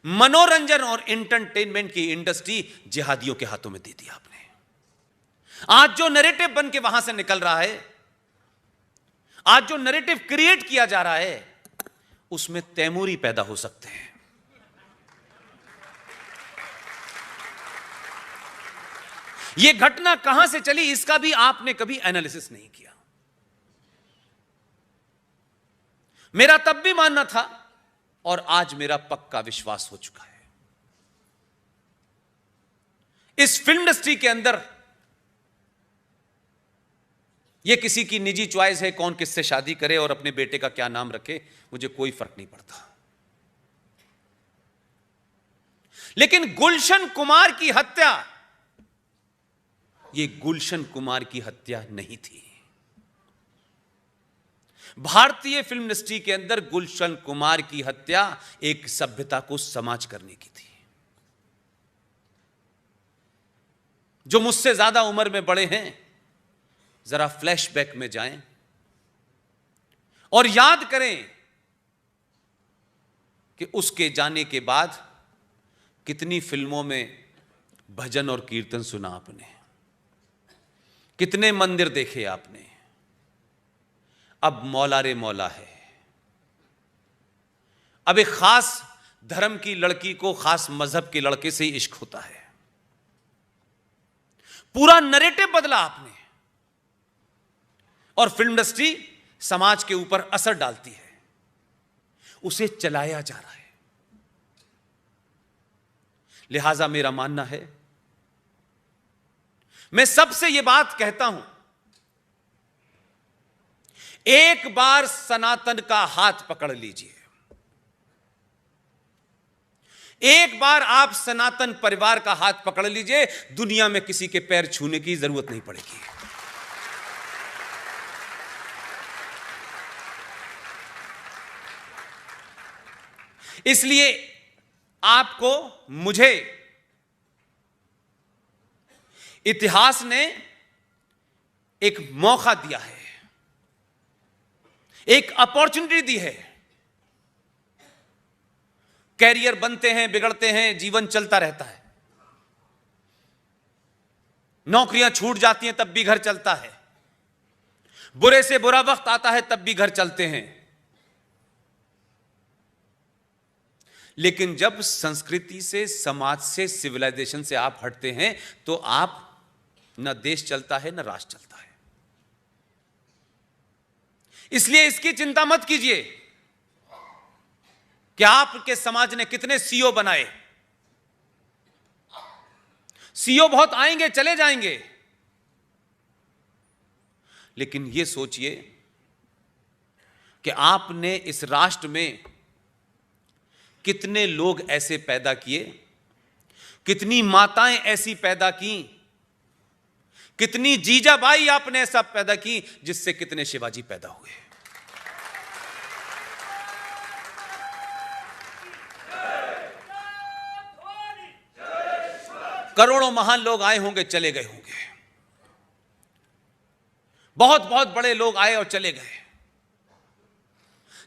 मनोरंजन और एंटरटेनमेंट की इंडस्ट्री जिहादियों के हाथों में दे दी आपने। आज जो नैरेटिव बन के वहां से निकल रहा है, आज जो नैरेटिव क्रिएट किया जा रहा है, उसमें तैमूरी पैदा हो सकते हैं। यह घटना कहां से चली, इसका भी आपने कभी एनालिसिस नहीं किया। मेरा तब भी मानना था और आज मेरा पक्का विश्वास हो चुका है, इस फिल्म इंडस्ट्री के अंदर यह किसी की निजी चॉइस है, कौन किससे शादी करे और अपने बेटे का क्या नाम रखे, मुझे कोई फर्क नहीं पड़ता। लेकिन गुलशन कुमार की हत्या, यह गुलशन कुमार की हत्या नहीं थी। भारतीय फिल्म इंडस्ट्री के अंदर गुलशन कुमार की हत्या एक सभ्यता को समाज करने की थी। जो मुझसे ज्यादा उम्र में बड़े हैं, जरा फ्लैशबैक में जाएं और याद करें कि उसके जाने के बाद कितनी फिल्मों में भजन और कीर्तन सुना आपने, कितने मंदिर देखे आपने। अब मौला रे मौला है। अब एक खास धर्म की लड़की को खास मजहब के लड़के से ही इश्क होता है। पूरा नैरेटिव बदला आपने और फिल्म इंडस्ट्री समाज के ऊपर असर डालती है, उसे चलाया जा रहा है। लिहाजा मेरा मानना है, मैं सबसे यह बात कहता हूं, एक बार सनातन का हाथ पकड़ लीजिए, एक बार आप सनातन परिवार का हाथ पकड़ लीजिए, दुनिया में किसी के पैर छूने की जरूरत नहीं पड़ेगी। इसलिए आपको, मुझे इतिहास ने एक मौका दिया है, एक अपॉर्चुनिटी दी है। कैरियर बनते हैं, बिगड़ते हैं, जीवन चलता रहता है। नौकरियां छूट जाती हैं तब भी घर चलता है, बुरे से बुरा वक्त आता है तब भी घर चलते हैं। लेकिन जब संस्कृति से, समाज से, सिविलाइजेशन से आप हटते हैं तो आप, न देश चलता है न राष्ट्र चलता है। इसलिए इसकी चिंता मत कीजिए कि आपके समाज ने कितने सीईओ बनाए। सीईओ बहुत आएंगे, चले जाएंगे, लेकिन यह सोचिए कि आपने इस राष्ट्र में कितने लोग ऐसे पैदा किए, कितनी माताएं ऐसी पैदा की, कितनी जीजाबाई आपने ऐसा पैदा की, जिससे कितने शिवाजी पैदा हुए। करोड़ों महान लोग आए होंगे, चले गए होंगे, बहुत बहुत बड़े लोग आए और चले गए।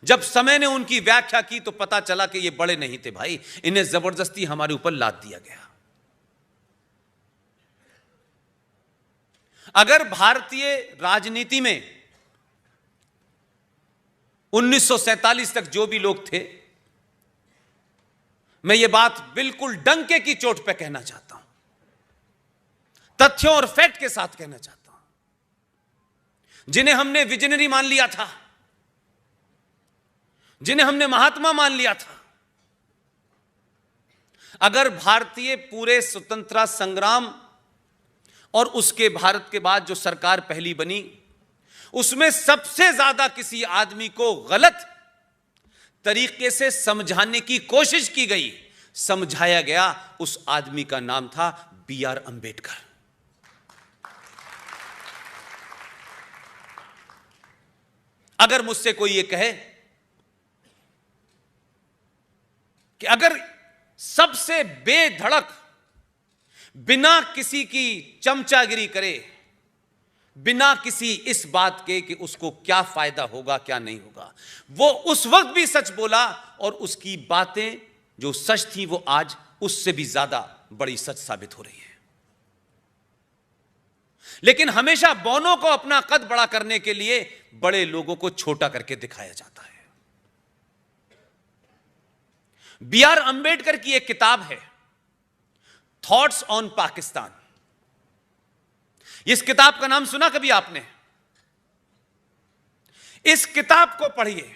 जब समय ने उनकी व्याख्या की तो पता चला कि ये बड़े नहीं थे भाई, इन्हें जबरदस्ती हमारे ऊपर लाद दिया गया। अगर भारतीय राजनीति में 1947 तक जो भी लोग थे, मैं ये बात बिल्कुल डंके की चोट पे कहना चाहता हूं, तथ्यों और फैक्ट के साथ कहना चाहता हूं, जिन्हें हमने विजनरी मान लिया था, जिन्हें हमने महात्मा मान लिया था, अगर भारतीय पूरे स्वतंत्रता संग्राम और उसके भारत के बाद जो सरकार पहली बनी, उसमें सबसे ज्यादा किसी आदमी को गलत तरीके से समझाने की कोशिश की गई, समझाया गया, उस आदमी का नाम था बी.आर. अंबेडकर। अगर मुझसे कोई ये कहे कि अगर सबसे बेधड़क, बिना किसी की चमचागिरी करे, बिना किसी इस बात के कि उसको क्या फायदा होगा क्या नहीं होगा, वो उस वक्त भी सच बोला और उसकी बातें जो सच थी वो आज उससे भी ज्यादा बड़ी सच साबित हो रही है। लेकिन हमेशा बौनों को अपना कद बड़ा करने के लिए बड़े लोगों को छोटा करके दिखाया जाता है। B.R. अंबेडकर की एक किताब है थॉट्स ऑन पाकिस्तान। इस किताब का नाम सुना कभी आपने? इस किताब को पढ़िए।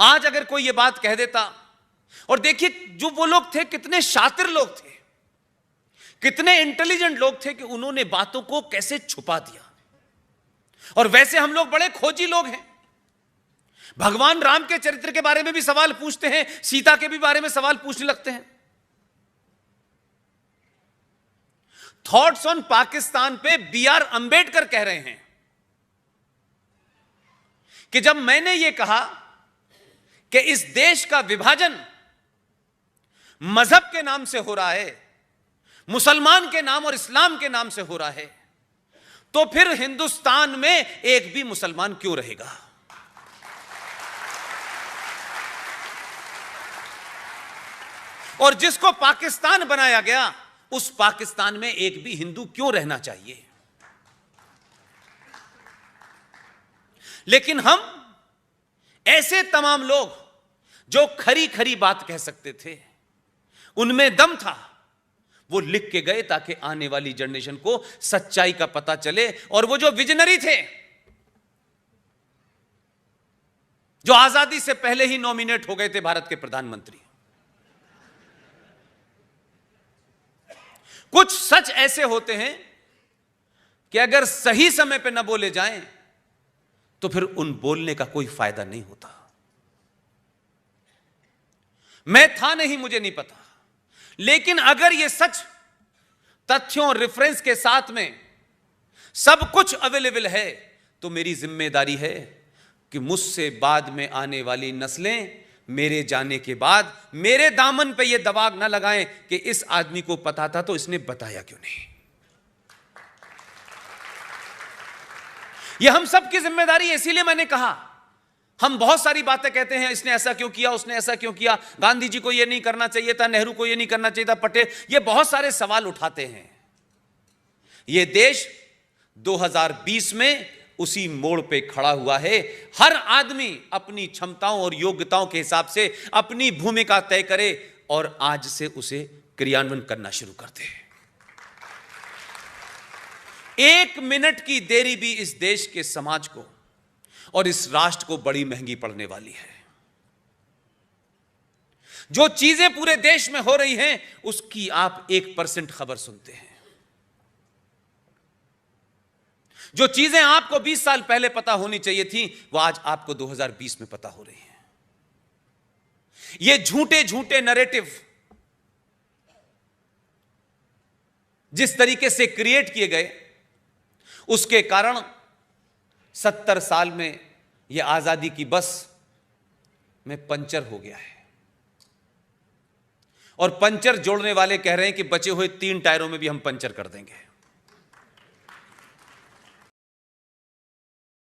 आज अगर कोई यह बात कह देता, और देखिए जो वो लोग थे कितने शातिर लोग थे, कितने इंटेलिजेंट लोग थे कि उन्होंने बातों को कैसे छुपा दिया। और वैसे हम लोग बड़े खोजी लोग हैं। भगवान राम के चरित्र के बारे में भी सवाल पूछते हैं, सीता के भी बारे में सवाल पूछने लगते हैं। थॉट्स ऑन पाकिस्तान पे B.R. अंबेडकर कह रहे हैं कि जब मैंने यह कहा कि इस देश का विभाजन मजहब के नाम से हो रहा है, मुसलमान के नाम और इस्लाम के नाम से हो रहा है, तो फिर हिंदुस्तान में एक भी मुसलमान क्यों रहेगा? और जिसको पाकिस्तान बनाया गया, उस पाकिस्तान में एक भी हिंदू क्यों रहना चाहिए? लेकिन हम ऐसे तमाम लोग जो खरी खरी बात कह सकते थे, उनमें दम था, वो लिख के गए ताकि आने वाली जनरेशन को सच्चाई का पता चले। और वो जो विजनरी थे, जो आजादी से पहले ही नॉमिनेट हो गए थे भारत के प्रधानमंत्री, कुछ सच ऐसे होते हैं कि अगर सही समय पे न बोले जाएं तो फिर उन बोलने का कोई फायदा नहीं होता। मैं था नहीं, मुझे नहीं पता, लेकिन अगर यह सच तथ्यों और रेफरेंस के साथ में सब कुछ अवेलेबल है, तो मेरी जिम्मेदारी है कि मुझसे बाद में आने वाली नस्लें मेरे जाने के बाद मेरे दामन पे यह दबाव ना लगाएं कि इस आदमी को पता था तो इसने बताया क्यों नहीं। यह हम सब की जिम्मेदारी है। इसीलिए मैंने कहा, हम बहुत सारी बातें कहते हैं, इसने ऐसा क्यों किया, उसने ऐसा क्यों किया, गांधी जी को यह नहीं करना चाहिए था, नेहरू को यह नहीं करना चाहिए था, पटेल, ये बहुत सारे सवाल उठाते हैं। यह देश 2020 में उसी मोड़ पे खड़ा हुआ है। हर आदमी अपनी क्षमताओं और योग्यताओं के हिसाब से अपनी भूमिका तय करे और आज से उसे क्रियान्वयन करना शुरू कर दे। 1 मिनट की देरी भी इस देश के समाज को और इस राष्ट्र को बड़ी महंगी पड़ने वाली है। जो चीजें पूरे देश में हो रही हैं, उसकी आप 1% खबर सुनते हैं। जो चीजें आपको 20 साल पहले पता होनी चाहिए थी, वो आज आपको 2020 में पता हो रही है। ये झूठे झूठे नैरेटिव जिस तरीके से क्रिएट किए गए, उसके कारण 70 साल में यह आजादी की बस में पंचर हो गया है। और पंचर जोड़ने वाले कह रहे हैं कि बचे हुए 3 टायरों में भी हम पंचर कर देंगे।